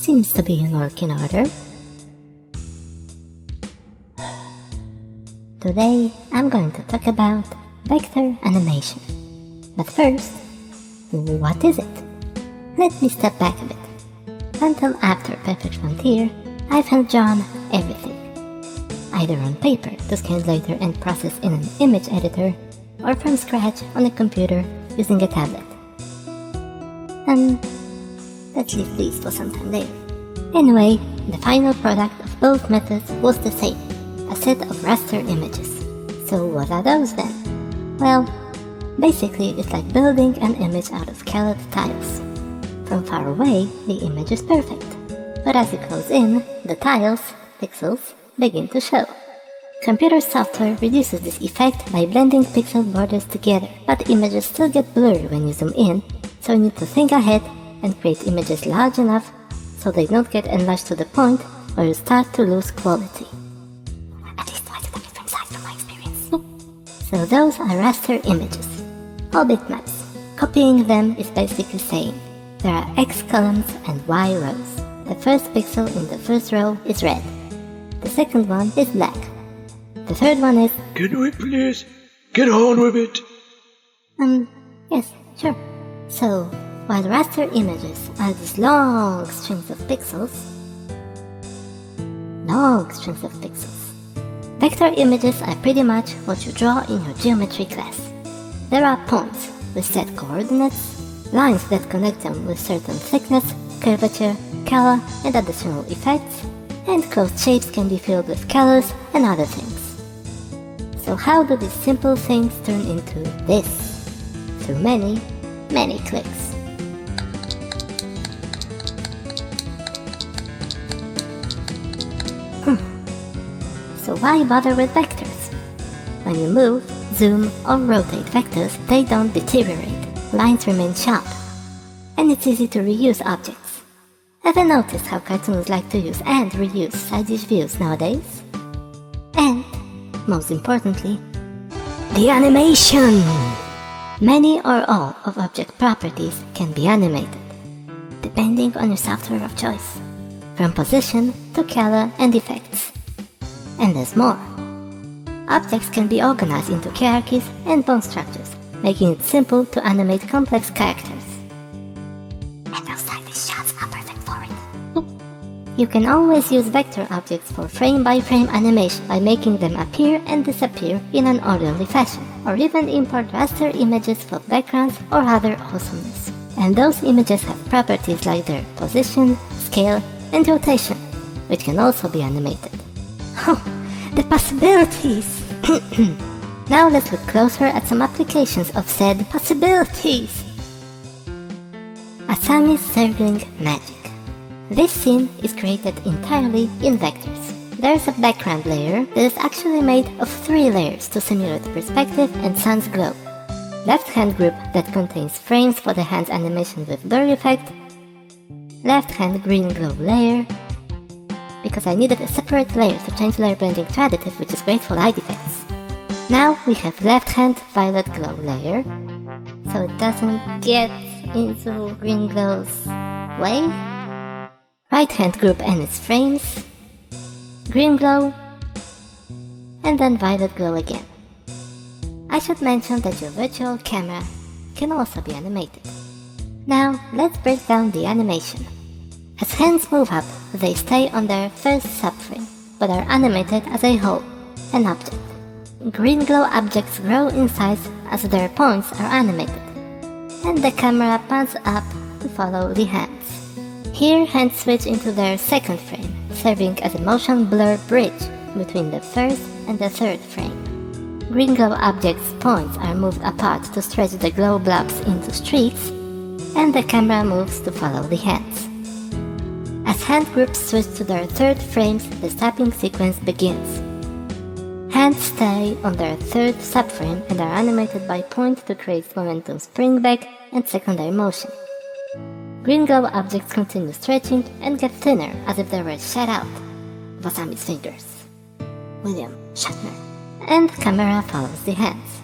Seems to be in working order. Today I'm going to talk about vector animation. But first, what is it? Let me step back a bit. Until after Perfect Frontier, I've hand drawn everything. Either on paper to scan later and process in an image editor, or from scratch on a computer using a tablet. Let's leave these for some time later. Anyway, the final product of both methods was the same, a set of raster images. So what are those then? Well, basically it's like building an image out of colored tiles. From far away, the image is perfect, but as you close in, the tiles, pixels, begin to show. Computer software reduces this effect by blending pixel borders together, but images still get blurry when you zoom in, so you need to think ahead and create images large enough so they don't get enlarged to the point where you start to lose quality. At least twice at a different size from my experience. So those are raster images, all bitmaps. Copying them is basically saying there are X columns and Y rows. The first pixel in the first row is red. The second one is black. The third one is... Can we please get on with it? Yes, sure. So, while raster images are these long strings of pixels, vector images are pretty much what you draw in your geometry class. There are points with set coordinates, lines that connect them with certain thickness, curvature, color, and additional effects, and closed shapes can be filled with colors and other things. So how do these simple things turn into this? Through many, many clicks. So why bother with vectors? When you move, zoom, or rotate vectors, they don't deteriorate. Lines remain sharp. And it's easy to reuse objects. Ever noticed how cartoons like to use and reuse side dish views nowadays? And, most importantly, the animation! Many or all of object properties can be animated, depending on your software of choice, from position to color and effects. And there's more. Objects can be organized into hierarchies and bone structures, making it simple to animate complex characters. And those side dish shots are perfect for it. You can always use vector objects for frame-by-frame animation by making them appear and disappear in an orderly fashion, or even import raster images for backgrounds or other awesomeness. And those images have properties like their position, scale, and rotation, which can also be animated. Oh, the possibilities! Now let's look closer at some applications of said possibilities. Asami's circling magic. This scene is created entirely in vectors. There's a background layer that is actually made of 3 layers to simulate perspective and sun's glow. Left hand group that contains frames for the hand's animation with blur effect. Left hand green glow layer, because I needed a separate layer to change layer blending to additive, which is great for light effects. Now we have left hand violet glow layer, so it doesn't get into green glow's way. Right hand group and its frames, green glow, and then violet glow again. I should mention that your virtual camera can also be animated. Now let's break down the animation. As hands move up, they stay on their first subframe, but are animated as a whole, an object. Green glow objects grow in size as their points are animated, and the camera pans up to follow the hands. Here hands switch into their second frame, serving as a motion blur bridge between the first and the third frame. Green glow objects' points are moved apart to stretch the glow blobs into streaks, and the camera moves to follow the hands. As hand groups switch to their third frames, the snapping sequence begins. Hands stay on their third subframe and are animated by point to create momentum spring back and secondary motion. Green glow objects continue stretching and get thinner as if they were shot out of Asami's fingers. William Shatner. And camera follows the hands.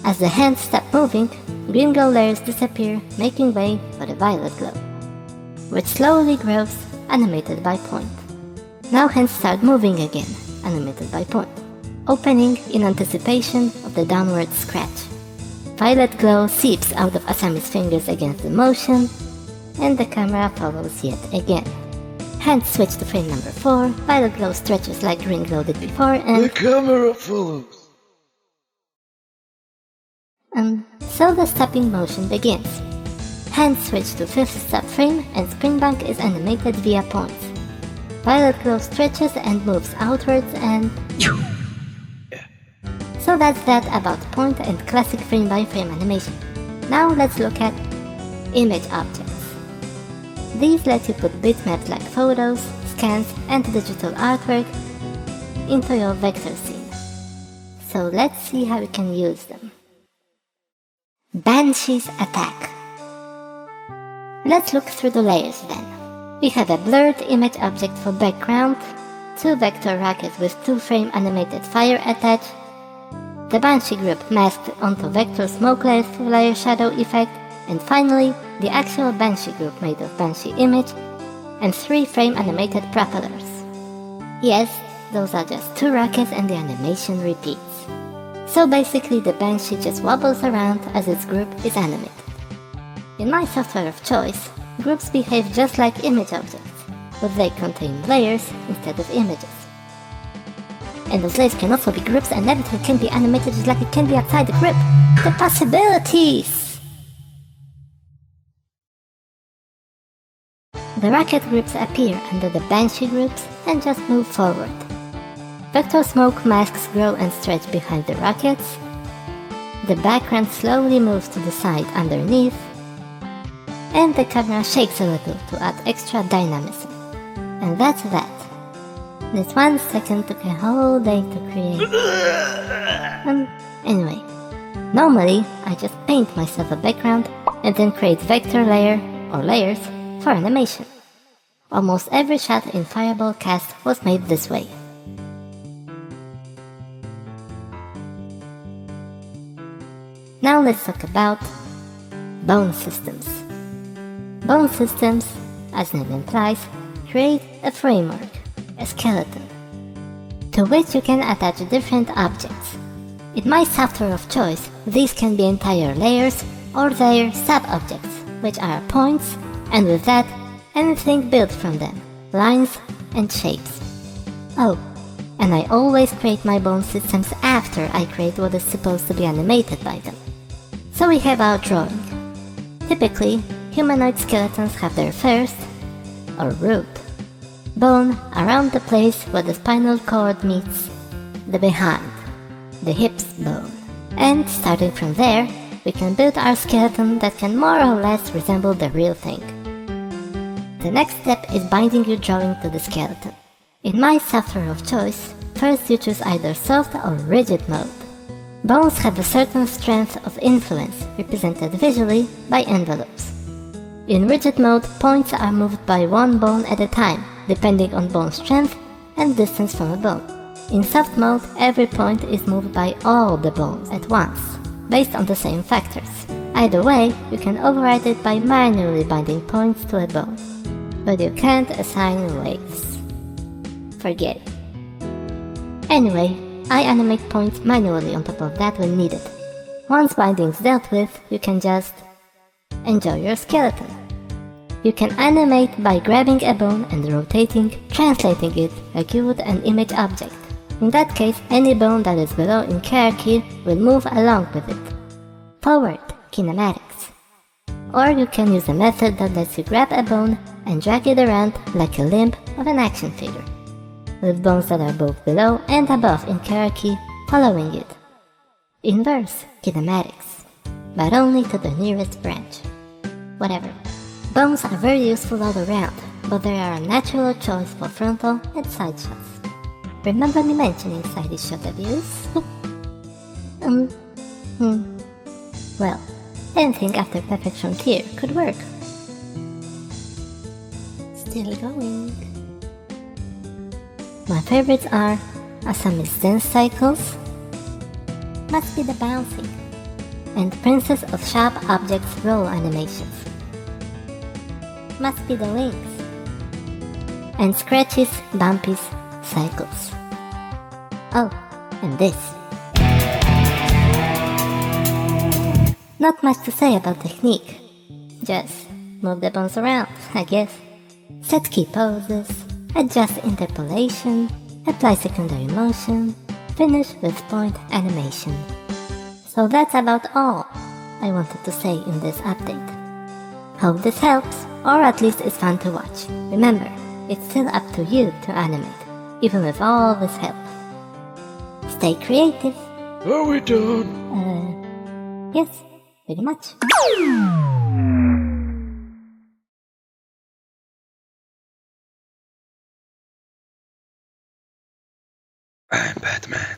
As the hands stop moving, green glow layers disappear, making way for the violet glow. which slowly grows, animated by point. Now hands start moving again, animated by point, opening in anticipation of the downward scratch. Violet glow seeps out of Asami's fingers against the motion, and the camera follows yet again. Hands switch to frame number 4, violet glow stretches like green glow did before, and the camera follows. So the stopping motion begins. Hands switch to 5th stop frame and springbank is animated via points. Violet glow stretches and moves outwards and... So that's that about point and classic frame by frame animation. Now let's look at image objects. These let you put bitmaps like photos, scans and digital artwork into your vector scene. So let's see how you can use them. Banshee's attack. Let's look through the layers then. We have a blurred image object for background, 2 vector rockets with 2 frame animated fire attached, the Banshee group masked onto vector smoke layers for layer shadow effect, and finally the actual Banshee group made of Banshee image and 3 frame animated propellers. Yes, those are just 2 rockets and the animation repeats. So basically the Banshee just wobbles around as its group is animated. In my software of choice, groups behave just like image objects, but they contain layers instead of images. And those layers can also be groups and everything can be animated just like it can be outside the group. The possibilities! The rocket groups appear under the Banshee groups and just move forward. Vector smoke masks grow and stretch behind the rockets. The background slowly moves to the side underneath. And the camera shakes a little to add extra dynamism. And that's that. This 1 second took a whole day to create. Anyway, normally I just paint myself a background and then create vector layer or layers for animation. Almost every shot in Fireball Cast was made this way. Now let's talk about bone systems. Bone systems, as the name implies, create a framework, a skeleton, to which you can attach different objects. In my software of choice, these can be entire layers or their sub-objects, which are points, and with that, anything built from them, lines and shapes. Oh, and I always create my bone systems after I create what is supposed to be animated by them. So we have our drawing. Typically, humanoid skeletons have their first, or root, bone around the place where the spinal cord meets the behind, the hips bone. And starting from there, we can build our skeleton that can more or less resemble the real thing. The next step is binding your drawing to the skeleton. In my software of choice, first you choose either soft or rigid mode. Bones have a certain strength of influence, represented visually by envelopes. In rigid mode, points are moved by 1 bone at a time, depending on bone strength and distance from a bone. In soft mode, every point is moved by all the bones at once, based on the same factors. Either way, you can override it by manually binding points to a bone, but you can't assign weights. Forget it. Anyway, I animate points manually on top of that when needed. Once binding's dealt with, you can just enjoy your skeleton. You can animate by grabbing a bone and rotating, translating it like you would an image object. In that case, any bone that is below in hierarchy will move along with it. Forward kinematics. Or you can use a method that lets you grab a bone and drag it around like a limb of an action figure, with bones that are both below and above in hierarchy following it. Inverse kinematics, but only to the nearest branch. Whatever. Bones are very useful all around, but they are a natural choice for frontal and side shots. Remember me mentioning side shot abuse? Well, anything after Perfect Frontier could work. Still going. My favorites are Asami's dance cycles, must be the bouncing, and Princess of Sharp Objects roll animations. must be the links. And scratches, bumpies, cycles. Oh, and this. Not much to say about technique. Just move the bones around, I guess. Set key poses, adjust interpolation, apply secondary motion, finish with point animation. So that's about all I wanted to say in this update. Hope this helps, or at least is fun to watch. Remember, it's still up to you to animate, even with all this help. Stay creative. Are we done? Yes, pretty much. I'm Batman.